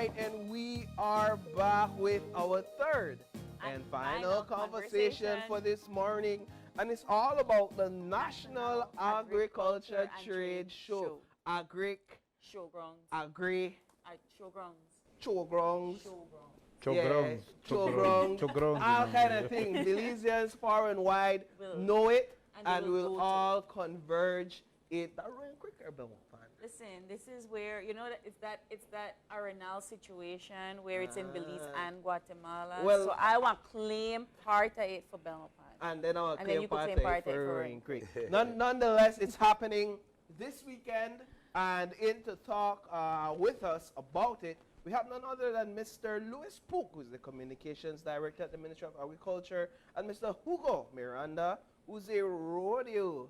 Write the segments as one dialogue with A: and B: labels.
A: right, and we are back with our third and final conversation for this morning, and it's all about the National Agriculture Trade Show. Agric,
B: Showgrounds.
A: Agri,
B: Showgrounds.
A: Showgrounds.
C: Chogrong.
A: Chogrong, all kind of things. Belizeans far and wide know it, and will all converge it. That real quicker,
B: Listen, this is where it's that Arenal situation where it's in Belize and Guatemala.
A: Well,
B: so I want claim part of it for Belmont.
A: And then I'll claim
B: you
A: part
B: could claim part
A: for
B: for
A: Rain Creek. Nonetheless, it's happening this weekend, and in to talk with us about it, we have none other than Mr. Louis Pook, who's the Communications Director at the Ministry of Agriculture, and Mr. Hugo Miranda, who's a rodeo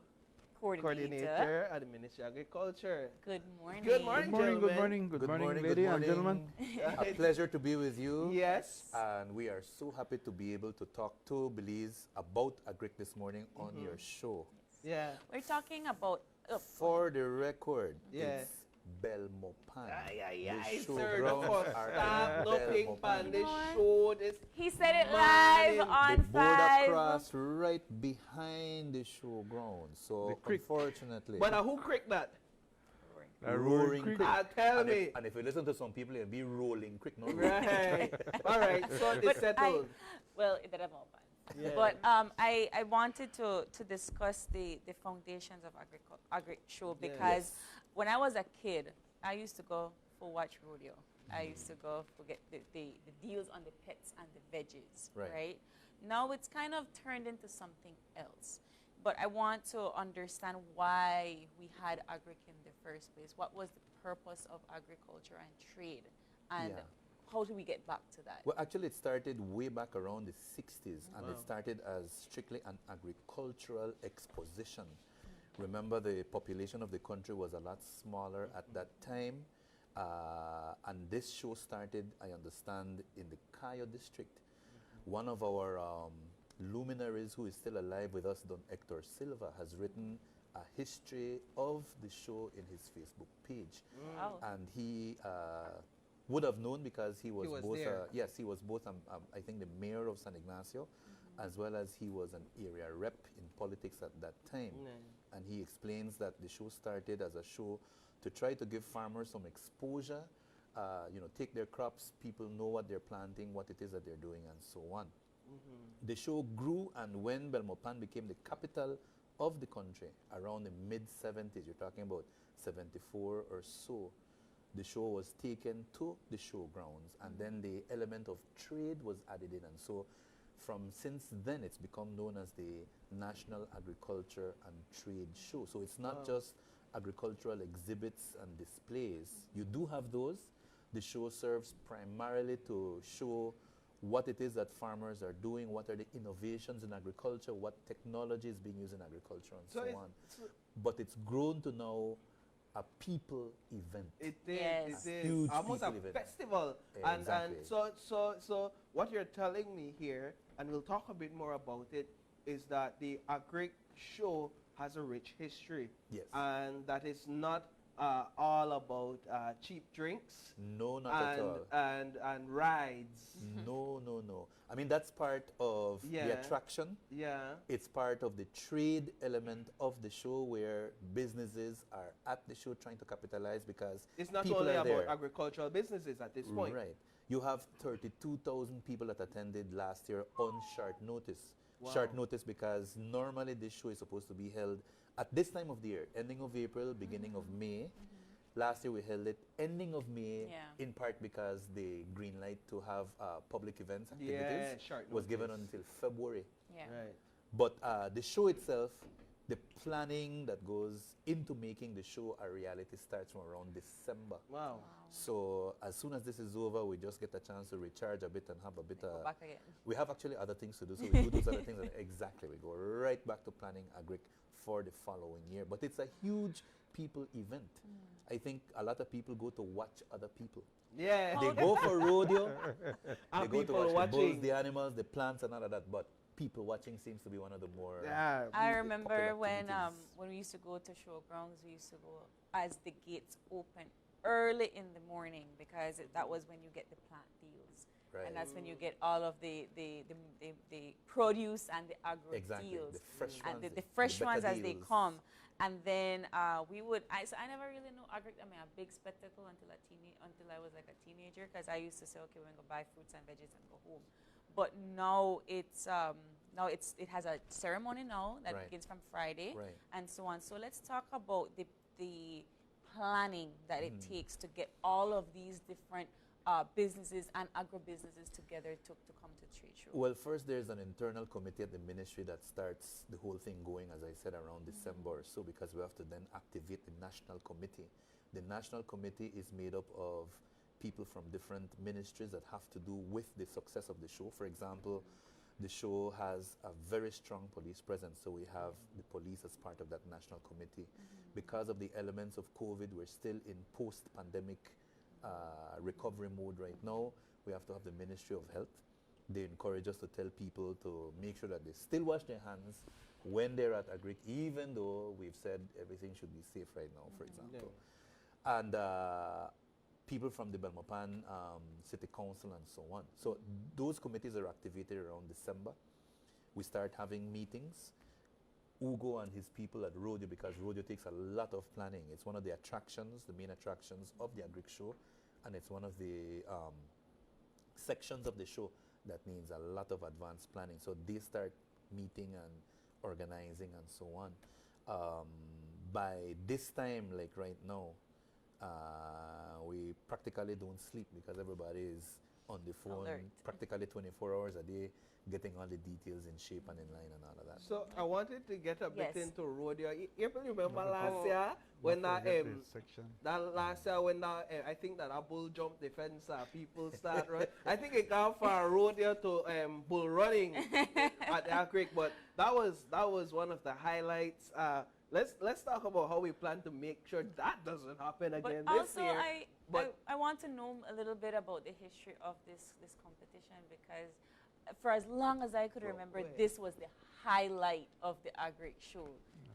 A: coordinator at the Ministry of Agriculture.
B: Good morning.
A: Good morning, gentlemen.
C: Good morning, ladies and gentlemen.
D: A pleasure to be with you.
A: Yes.
D: And we are so happy to be able to talk to Belize about Agric this morning on your show.
A: Yeah.
B: We're talking about...
D: For the record,
A: Yeah.
D: it's Belmopan.
A: Ay,
D: The
A: sir, the
D: showgrounds
A: first
D: are
A: stop,
D: in
A: looking pan
D: Belmopan.
A: this show, this
B: He said it
A: Man,
B: live on
D: The border
B: 5.
D: cross right behind the showground. So, unfortunately,
A: But who cricked that?
D: roaring creek.
A: Tell me.
D: And if you listen to some people, it'll be rolling creek. No?
A: Right. All right, so it's settled.
B: Well, it did have all fun.
A: Yeah.
B: But I wanted to discuss the foundations of Agric show because when I was a kid, I used to go for watch rodeo. I used to go for get the deals on the pets and the veggies, right? Now it's kind of turned into something else. But I want to understand why we had Agric in the first place. What was the purpose of agriculture and trade? And how do we get back to that?
D: Well, actually, it started way back around the 60s, and it started as strictly an agricultural exposition. Remember, the population of the country was a lot smaller at that time, and this show started, I understand, in the Cayo district. One of our luminaries who is still alive with us, Don Hector Silva, has written a history of the show in his Facebook page.
B: Wow.
D: And he would have known because he was both, he was both, I think, the mayor of San Ignacio, as well as he was an area rep in politics at that time. And he explains that the show started as a show to try to give farmers some exposure, take their crops, people know what they're planting, what it is that they're doing, and so on. The show grew, and when Belmopan became the capital of the country around the mid-70s, you're talking about 74 or so, the show was taken to the showgrounds, and then the element of trade was added in. And so since then, it's become known as the National Agriculture and Trade Show. So it's not just agricultural exhibits and displays. You do have those. The show serves primarily to show what it is that farmers are doing, what are the innovations in agriculture, what technology is being used in agriculture, and so on. But it's grown to now a people event.
A: It is.
D: Huge
A: almost a
D: event.
A: Festival.
D: Exactly.
A: And so what you're telling me here, and we'll talk a bit more about it, is that the Agric show has a rich history.
D: Yes.
A: And that is not all about cheap drinks.
D: No, not at all.
A: And rides.
D: No. I mean, that's part of the attraction.
A: Yeah.
D: It's part of the trade element of the show, where businesses are at the show trying to capitalize because
A: it's not
D: people
A: only
D: are
A: about
D: there.
A: agricultural businesses at this point.
D: Right. You have 32,000 people that attended last year on short notice.
A: Wow.
D: Short notice because normally this show is supposed to be held at this time of the year, ending of April, beginning of May. Last year we held it ending of May, in part because the green light to have public events activities was given until February.
A: Right.
D: But the show itself, the planning that goes into making the show a reality starts from around December.
A: Wow.
D: So as soon as this is over, we just get a chance to recharge a bit and have a bit
B: go back again.
D: We have actually other things to do, so we do those other things. And exactly, we go right back to planning Agric for the following year. But it's a huge people event. I think a lot of people go to watch other people.
A: Yeah.
D: They go for rodeo. They go to watch
A: watching
D: the bulls, the animals, the plants, and all of that. But people watching seems to be one of the more.
B: I remember
D: popular
B: when
D: activities.
B: when we used to go to showgrounds, we used to go as the gates open early in the morning because that was when you get the plant deals.
D: Right.
B: And that's when you get all of the produce and the agro
D: Exactly.
B: deals.
D: The fresh
B: And
D: ones.
B: the fresh
D: better
B: ones as they
D: deals.
B: come. And then so I never really knew Agric, I mean, a big spectacle until I was like a teenager, because I used to say, okay, we're going to buy fruits and veggies and go home. But now it has a ceremony now that
D: Right.
B: begins from Friday
D: Right.
B: and so on. So let's talk about the planning that it takes to get all of these different businesses and agro-businesses together to come to trade show.
D: Well, first there's an internal committee at the ministry that starts the whole thing going, as I said, around December or so, because we have to then activate the national committee. The national committee is made up of people from different ministries that have to do with the success of the show. For example, the show has a very strong police presence, so we have the police as part of that national committee. Because of the elements of COVID, we're still in post-pandemic recovery mode right now. We have to have the Ministry of Health. They encourage us to tell people to make sure that they still wash their hands when they're at Agric, even though we've said everything should be safe right now, for example. And people from the Belmopan City Council and so on. So those committees are activated around December. We start having meetings. Ugo and his people at Rodeo, because Rodeo takes a lot of planning. It's one of the attractions, the main attractions of the Agric show, and it's one of the sections of the show that needs a lot of advanced planning. So they start meeting and organizing and so on. By this time, like right now, we practically don't sleep because everybody is on the phone
B: Alert.
D: practically 24 hours a day, getting all the details in shape and in line and all of that.
A: So I wanted to get a bit
B: Yes.
A: into rodeo. You remember last
C: Oh.
A: year when
C: Don't
A: that
C: forget the section.
A: last year when that I think that a bull jumped the fence, people start right. I think it got from rodeo to bull running at the Agric, but that was one of the highlights. Let's talk about how we plan to make sure that doesn't happen
B: But
A: again this
B: also,
A: year.
B: I want to know a little bit about the history of this competition, because for as long as I could remember, this was the highlight of the Agric show.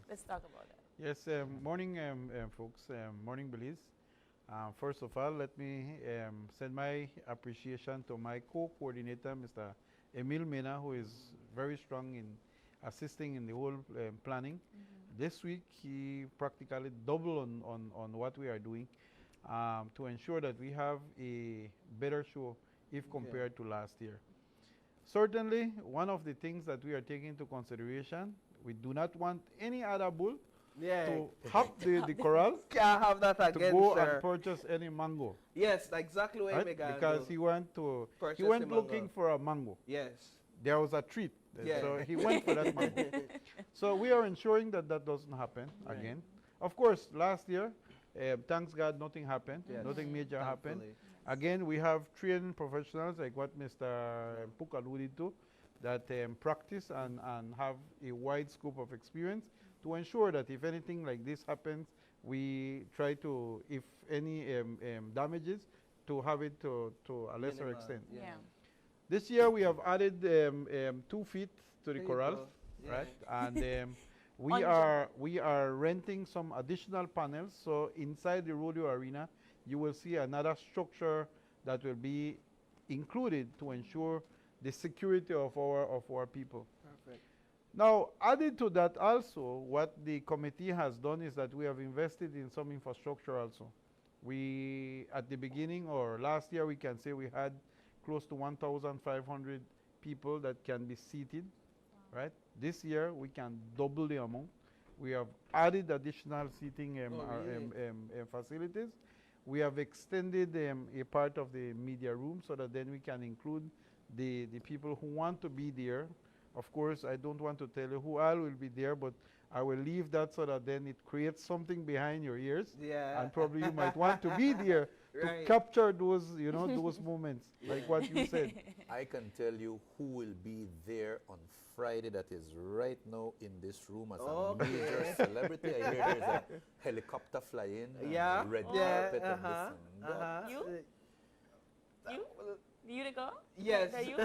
B: Let's talk about that.
C: Yes, morning, folks. Morning, Belize. First of all, let me send my appreciation to my co-coordinator, Mr. Emil Mena, who is very strong in assisting in the whole planning. This week, he practically doubled on what we are doing to ensure that we have a better show if compared to last year. Certainly, one of the things that we are taking into consideration, we do not want any other bull to hop the corral
A: Can't have that
C: to
A: again,
C: go
A: sir.
C: and purchase any mango.
A: Yes, exactly what
C: Right?
A: Megan
C: Because
A: do.
C: he went
A: Purchase
C: he went
A: the
C: looking
A: mango.
C: for a mango.
A: Yes.
C: There was a treat.
A: Yeah.
C: So he went for that mango. So we are ensuring that that doesn't happen again. Of course, last year, thanks God, nothing happened.
A: Yes.
C: Nothing major happened.
A: Thankfully.
C: Again, we have trained professionals like what Mr. Puk alluded to, that practice and have a wide scope of experience to ensure that if anything like this happens, we try to, if any damages, to have it to a lesser
A: Minimal,
C: extent.
A: yeah.
C: This year we have added 2 feet to the
A: There you
C: corral,
A: go. Yeah.
C: right? And we
B: Under.
C: are renting some additional panels. So inside the rodeo arena, you will see another structure that will be included to ensure the security of our people.
A: Perfect.
C: Now, added to that also, what the committee has done is that we have invested in some infrastructure also. We, at the beginning or last year, we can say we had close to 1,500 people that can be seated, right? This year, we can double the amount. We have added additional seating facilities. We have extended a part of the media room so that then we can include the people who want to be there. Of course, I don't want to tell you who all will be there, but I will leave that so that then it creates something behind your ears.
A: Yeah.
C: And probably you might want to be there
A: Right.
C: to capture those, those moments, like what you said.
D: I can tell you who will be there on Friday that is right now in this room as a major celebrity. I hear there's a helicopter flying,
A: Yeah.
D: red
A: Yeah.
D: carpet and this and that.
B: You? You to go?
A: Yes.
B: Are you?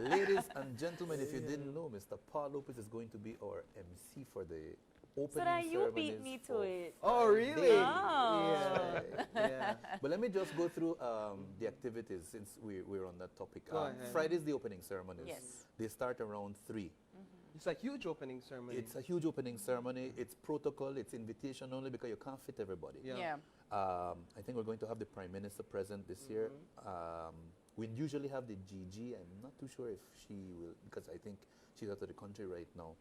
D: Ladies and gentlemen, if you didn't know, Mr. Paul Lopez is going to be our MC for the opening
B: that you beat
D: ceremonies
B: me to
D: for
B: it.
A: Oh, really?
B: Oh.
A: Yeah.
D: But let me just go through the activities since we're on that topic.
A: Go ahead.
D: Friday's the opening ceremonies.
B: Yes.
D: They start around 3.
A: It's a huge opening ceremony.
D: It's a huge opening ceremony. It's protocol. It's invitation only because you can't fit everybody.
A: Yeah.
B: Yeah.
D: I think we're going to have the Prime Minister present this year. We usually have the GG. I'm not too sure if she will, because I think she's out of the country right now.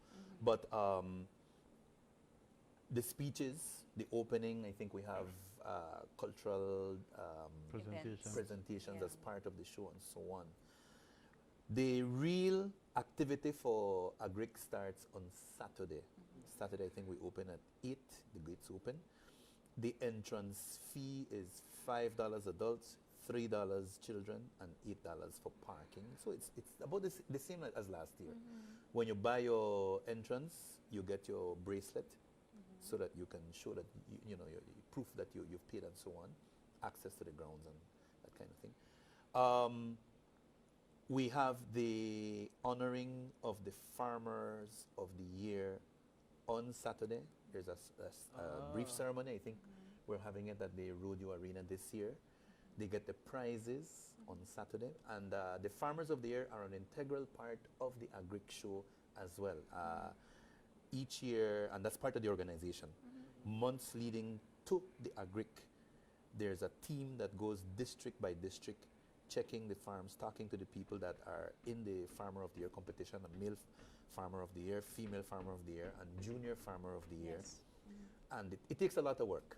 D: But the speeches, the opening, I think we have cultural presentations
B: Yeah.
D: as part of the show and so on. The real activity for Agric starts on Saturday. Saturday, I think we open at 8, the gates open. The entrance fee is $5 adults, $3 children, and $8 for parking. So it's about the same as last year. When you buy your entrance, you get your bracelet so that you can show that you know your proof that you've paid and so on, access to the grounds and that kind of thing. We have the honoring of the farmers of the year on Saturday. There's a brief ceremony. I think we're having it at the Rodeo Arena this year. They get the prizes on Saturday. And the farmers of the year are an integral part of the Agric show as well. Each year, and that's part of the organization, months leading to the Agric, there's a team that goes district by district, checking the farms, talking to the people that are in the Farmer of the Year competition, a male Farmer of the Year, female Farmer of the Year, and Junior Farmer of the Year.
B: Yes.
D: And it takes a lot of work.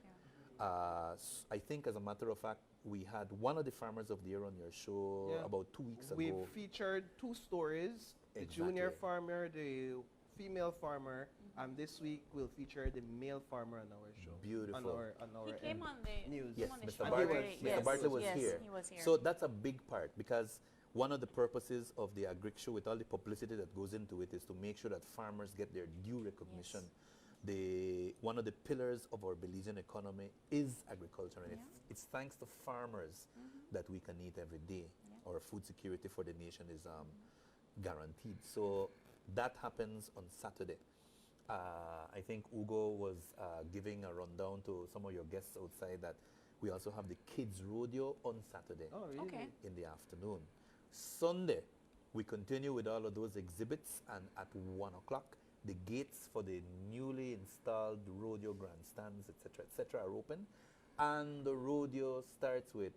D: I think, as a matter of fact, we had one of the Farmers of the Year on your show about 2 weeks
A: We've
D: ago.
A: featured 2 stories, the junior farmer, the female farmer, and this week we'll feature the male farmer on our show.
D: Beautiful.
A: On our
B: He came on the
A: news.
D: Yes,
B: on the
D: Mr.
B: show
D: Bartlett,
B: already.
D: Mr. Bartlett was
B: Yes,
D: here.
B: he was here.
D: So that's a big part, because one of the purposes of the Agric show, with all the publicity that goes into it, is to make sure that farmers get their due recognition. One of the pillars of our Belizean economy is agriculture, and it's thanks to farmers that we can eat every day. Our food security for the nation is guaranteed. So that happens on Saturday. I think Ugo was giving a rundown to some of your guests outside that we also have the kids rodeo on Saturday
A: Oh, really?
B: Okay.
D: in the afternoon. Sunday, we continue with all of those exhibits, and at 1 o'clock, the gates for the newly installed rodeo grandstands, etc., are open, and the rodeo starts with,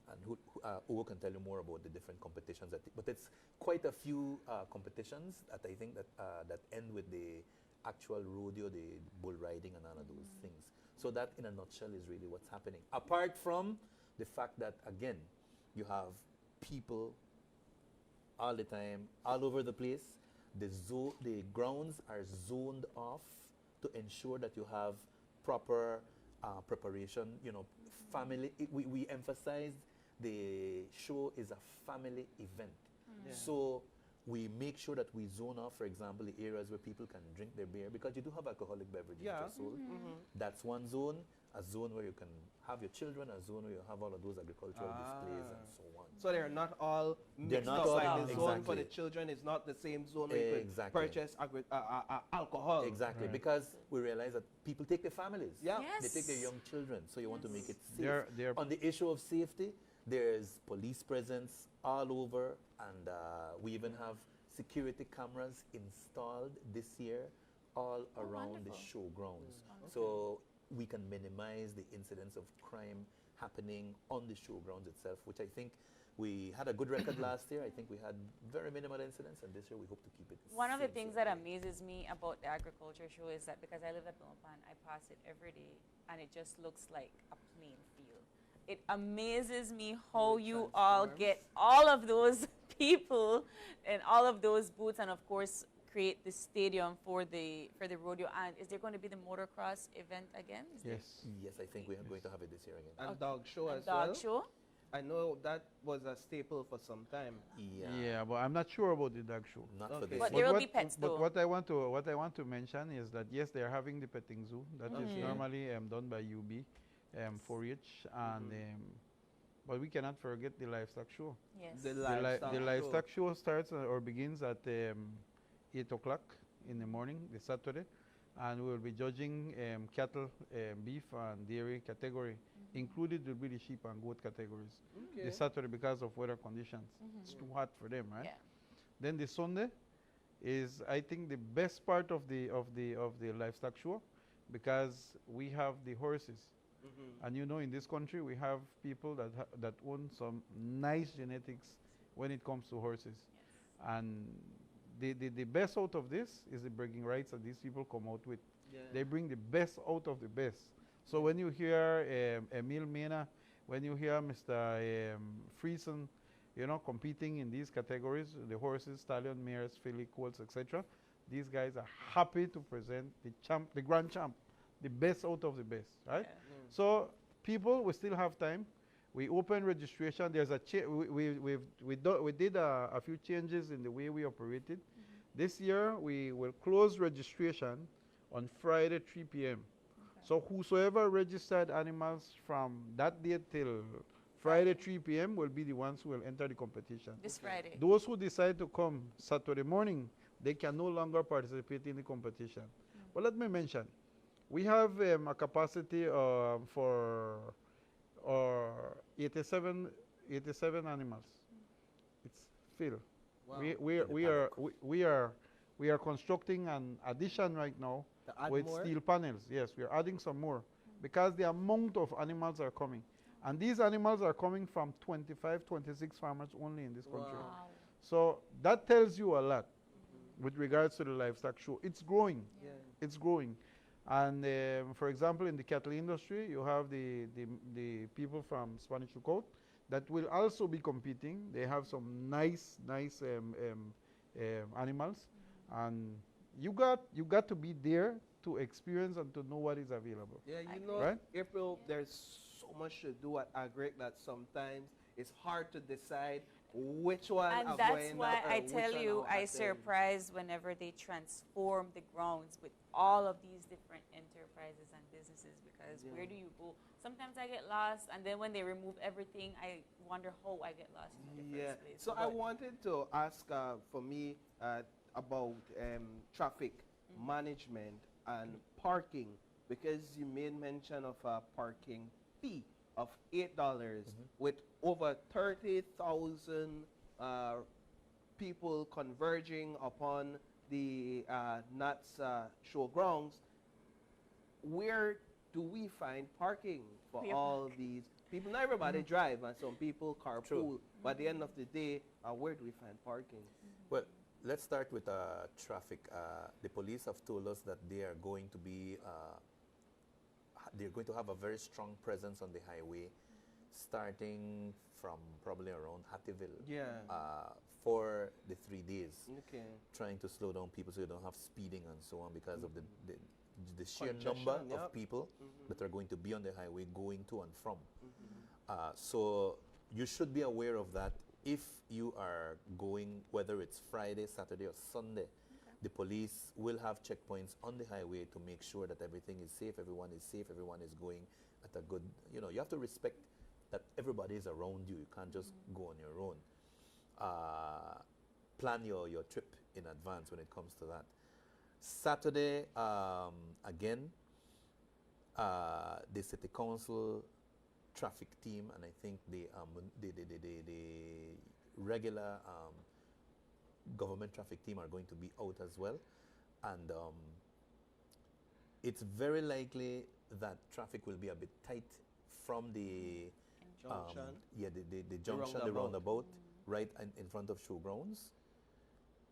D: and Ugo can tell you more about the different competitions, but it's quite a few competitions that I think that end with the actual rodeo, the bull riding and all of those things. So that, in a nutshell, is really what's happening. Apart from the fact that, again, you have people all the time, all over the place. The grounds are zoned off to ensure that you have proper preparation. You know, family. We emphasize the show is a family event.
A: Yeah.
D: So we make sure that we zone off, for example, the areas where people can drink their beer, because you do have alcoholic beverages
A: Yeah.
D: which are sold. That's one zone. A zone where you can have your children, a zone where you have all of those agricultural displays and so on.
A: So they're not all
D: They're
A: mixed
D: not
A: up.
D: all-
A: Like the zone for
D: exactly.
A: the children is not the same zone where you could
D: Exactly.
A: purchase alcohol.
D: Exactly,
C: Right.
D: because we realize that people take their families.
A: Yeah.
B: Yes.
D: They take their young children, so you want to make it safe.
C: They're
D: On the issue of safety, there's police presence all over, and we even have security cameras installed this year all around the
B: wonderful.
D: showgrounds. So we can minimize the incidence of crime happening on the showgrounds itself, which I think we had a good record last year. I think we had very minimal incidents, and this year we hope to keep it
B: One of the
D: same,
B: things
D: same.
B: that amazes me about the agriculture show is that because I live at Milpan, I pass it every day, and it just looks like a plain field. It amazes me how
A: it
B: you all
A: transforms.
B: get all of those people and all of those booths, and of course create the stadium for the rodeo. And is there going to be the motocross event again? Is there-
C: yes.
D: Yes, I think we are going to have it this year again.
A: And
B: Okay.
A: dog show
B: a
A: as
B: dog
A: well.
B: show?
A: I know that was a staple for some time.
C: Yeah, but I'm not sure about the dog show.
D: Not for
A: Okay.
D: this
B: But
D: year.
B: there will be pets
C: but
B: though.
C: what I want to mention is that yes, they are having the petting zoo. That is
A: Okay.
C: normally done by UB, 4-H, and but we cannot forget the livestock show.
B: Yes.
A: The
C: The livestock show starts or begins at 8 o'clock in the morning, this Saturday, and we will be judging cattle, beef, and dairy category. Included will be the sheep and goat categories.
A: Okay.
C: This Saturday because of weather conditions. It's too hot for them, right?
B: Yeah.
C: Then the Sunday is, I think, the best part of the livestock show, because we have the horses. And you know, in this country, we have people that own some nice genetics when it comes to horses. And the best out of this is the breeding rights that these people come out with.
A: Yeah.
C: They bring the best out of the best. So when you hear Emil Mena, when you hear Mr. Friesen, you know, competing in these categories, the horses, stallion, mares, filly, colts, etc., these guys are happy to present the champ, the grand champ, the best out of the best, right?
B: Yeah.
C: So people, we still have time. We open registration. There's a we did a few changes in the way we operated. This year we will close registration on Friday 3 p.m. So whosoever registered animals from that day till Friday 3 p.m. will be the ones who will enter the competition.
B: This Friday.
C: Those who decide to come Saturday morning, they can no longer participate in the competition. But let me mention, we have a capacity for 87 animals. It's filled.
A: Wow.
C: We are constructing an addition right now
A: To add
C: with
A: more?
C: steel panels. Yes, we are adding some more because the amount of animals are coming. And these animals are coming from 25, 26 farmers only in this country.
A: Wow.
C: So that tells you a lot with regards to the livestock show. It's growing.
A: Yeah.
C: It's growing. And for example, in the cattle industry, you have the people from Spanish Lookout that will also be competing. They have some nice animals. And you got to be there to experience and to know what is available.
A: Yeah,
B: I
A: you know,
C: Right?
A: April, there's so much to do at Agric that sometimes it's hard to decide which one
B: And
A: are
B: that's
A: going
B: why
A: up and
B: I
A: which
B: tell
A: one
B: you,
A: are
B: I
A: attending.
B: surprised whenever they transform the grounds with all of these different enterprises and businesses, because
A: Yeah.
B: where do you go? Sometimes I get lost, and then when they remove everything, I wonder how I get lost in the
A: Yeah.
B: first place.
A: So I
B: But
A: wanted to ask for me about traffic management and parking, because you made mention of a parking fee of $8 with over 30,000 people converging upon the NATS showgrounds. Where do we find parking for
B: We have
A: all these people? Not everybody drive, and some people carpool. But at the end of the day, where do we find parking?
D: Well, let's start with traffic. The police have told us that they are going to be, they're going to have a very strong presence on the highway, starting from probably around Hattieville.
A: Yeah.
D: For the 3 days,
A: Okay.
D: trying to slow down people so you don't have speeding and so on, because of the sheer
A: Congestion,
D: number
A: yep.
D: of people that are going to be on the highway going to and from. So you should be aware of that. If you are going, whether it's Friday, Saturday, or Sunday, the police will have checkpoints on the highway to make sure that everything is safe, everyone is safe, everyone is going at a good, you know, you have to respect that everybody is around you. You can't just go on your own. Plan your trip in advance when it comes to that. Saturday, again, the city council traffic team, and I think the regular government traffic team are going to be out as well. And it's very likely that traffic will be a bit tight from the
A: Junction.
D: the junction, the roundabout, right in front of showgrounds,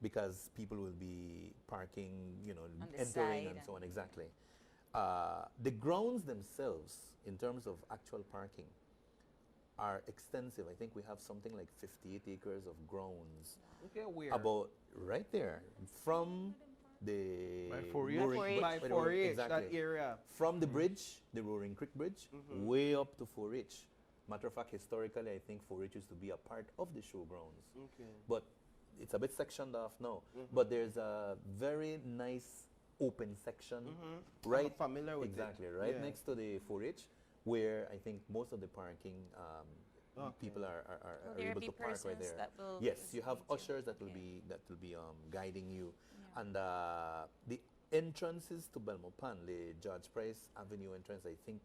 D: because people will be parking, you know,
B: On the
D: entering
B: side
D: and so on.
B: and-
D: Exactly. The grounds themselves, in terms of actual parking, are extensive. I think we have something like 58 acres of grounds.
A: Okay, where?
D: About right there, from the
C: By 4H?
D: Roaring-
B: By 4H.
A: by
D: by the
A: 4H,
D: exactly.
A: that area.
D: From the bridge, the Roaring Creek Bridge, way up to 4H. Matter of fact, historically, I think 4H used to be a part of the showgrounds.
A: Okay.
D: But it's a bit sectioned off now. But there's a very nice open section right,
A: I'm familiar with
D: exactly,
A: it.
D: right
A: Yeah.
D: next to the 4H, where I think most of the parking
A: Okay.
D: people are
B: Will there
D: able
B: be
D: to park right
B: persons
D: there.
B: that will
D: Yes, you have
B: facilitate you?
D: ushers that will
B: Okay.
D: be guiding you,
B: Yeah.
D: and the entrances to Belmopan, the George Price Avenue entrance, I think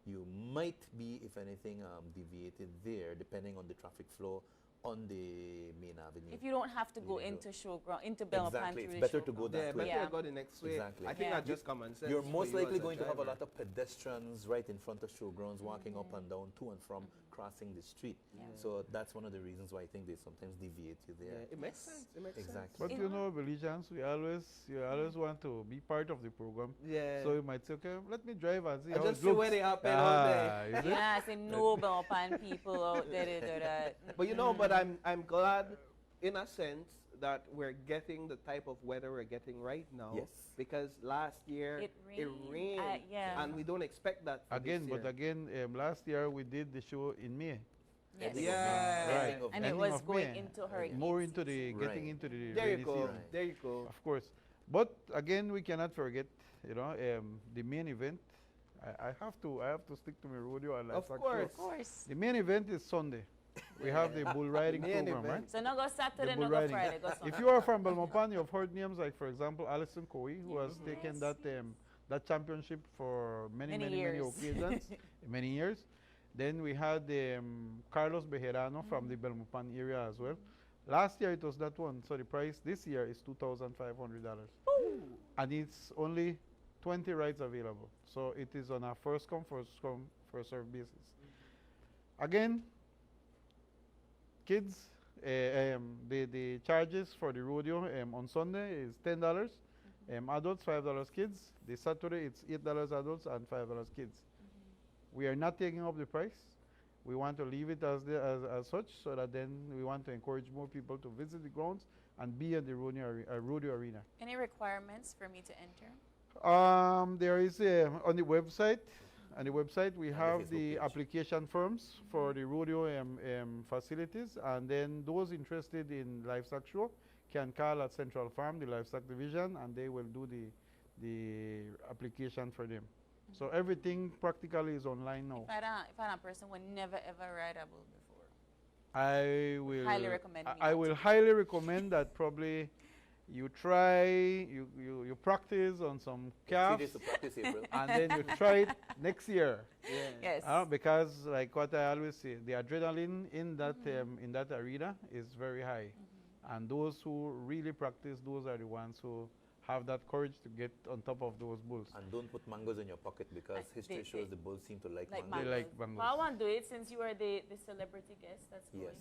D: you might be, if anything, deviated there, depending on the traffic flow on the main avenue.
B: If you don't have to go into showground, into Belmopan
D: Exactly,
B: through
D: it's
B: the
D: better to
B: showground.
D: go that
A: Yeah,
D: way.
A: better
B: Yeah.
A: go the next way.
D: Exactly.
A: I think
B: Yeah.
A: that's just common sense.
D: You're
A: for
D: most
A: you as
D: likely
A: a
D: going to have a
A: driver.
D: lot of pedestrians right in front of showgrounds, walking up and down, to and from, crossing the street.
B: Yeah.
D: So that's one of the reasons why I think they sometimes deviate you
A: Yeah,
D: there.
A: it makes sense. It makes
D: Exactly.
C: But
B: It-
C: you know, Belizeans, you always want to be part of the program.
A: sense. Yeah.
C: So you might say, okay, let me drive and see
A: I
C: how
A: just
C: it
A: see
C: looks.
A: where they happen all day.
C: Is it?
B: Yeah, I say no Belmopan people out there that do that.
A: But you know, but I'm glad, in a sense, that we're getting the type of weather we're getting right now.
D: Yes.
A: Because last year
B: It rained.
A: rained,
B: Yeah.
A: and we don't expect that for
C: Again,
A: this
C: but
A: year.
C: again, last year we did the show in May.
B: Yes.
A: Yeah.
D: Ending of
B: And
D: May.
B: it
C: Ending
B: was
C: of
B: going
C: May.
B: into hurricane
C: More into the
B: season.
C: getting
D: Right.
C: into the
A: There you
C: rainy
A: go.
C: season.
D: Right.
A: There you go.
C: Of course. But again, we cannot forget, the main event. I have to stick to my rodeo and
A: Of
C: livestock
A: course.
B: Of course.
C: show. The main event is Sunday. We have the bull riding
A: Main
C: program,
A: event.
C: right?
B: So no go Saturday,
C: bull
B: no go
C: riding.
B: Friday, go Sunday.
C: If you are from Belmopan, you've heard names like, for example, Alison Coe, who has taken that championship for many
B: years.
C: occasions, many years. Then we had Carlos Bejerano from the Belmopan area as well. Last year it was that one, so the price this year is $2,500. And it's only 20 rides available. So it is on a first come, first served basis. Again, kids, the charges for the rodeo on Sunday is $10. Adults, $5 kids. The Saturday, it's $8 adults and $5 kids. We are not taking up the price. We want to leave it as such, so that then we want to encourage more people to visit the grounds and be at the rodeo arena.
B: Any requirements for me to enter?
C: There is on the website. On the website, we
D: the
C: have
D: Facebook
C: the
D: page.
C: application forms for the rodeo facilities, and then those interested in livestock show can call at Central Farm, the livestock division, and they will do the application for them. So everything practically is online now.
B: If I'm a person who never ever ride a bull before,
C: I will
B: highly recommend me
C: I
B: not
C: will
B: to.
C: highly recommend that probably you try, you practice on some
D: 3
C: calves,
D: days to practice, April.
C: and then you try it next year.
B: Yes.
C: Because like what I always say, the adrenaline in that arena is very high. And those who really practice, those are the ones who have that courage to get on top of those bulls.
D: And don't put mangoes in your pocket, because history shows the bulls seem to like
B: Like
D: mangoes.
C: They like bangles.
B: Well, I want to do it since you are the celebrity guest. That's going.
D: Yes.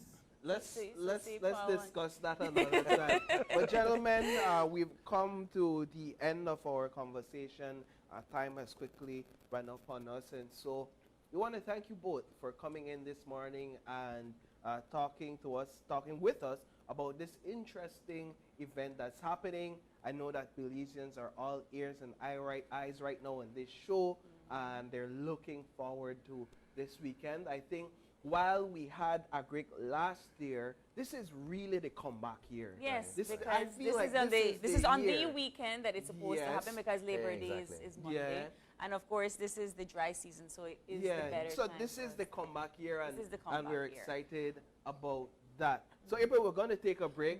A: Let's
B: See,
A: let's
B: see,
A: let's
B: Paul.
A: discuss that another time. But gentlemen, we've come to the end of our conversation. Time has quickly run upon us, and so we want to thank you both for coming in this morning and talking with us about this interesting event that's happening. I know that Belizeans are all ears and eyes right now in this show, and they're looking forward to this weekend. I think while we had Agric last year, this is really the comeback year.
B: Yes,
A: This- I
B: because
A: feel
B: this
A: like
B: is on
A: this
B: is on
A: year.
B: the weekend that it's supposed to
A: Yes.
B: happen, because Labor Day
D: Exactly.
B: is Monday.
A: Yeah.
B: And of course, this is the dry season, so it is the better
A: so
B: time
A: this
B: for
A: is
B: us.
A: the comeback year,
B: This is the
A: and we're
B: comeback year.
A: excited about that. So April, we're going to take a break.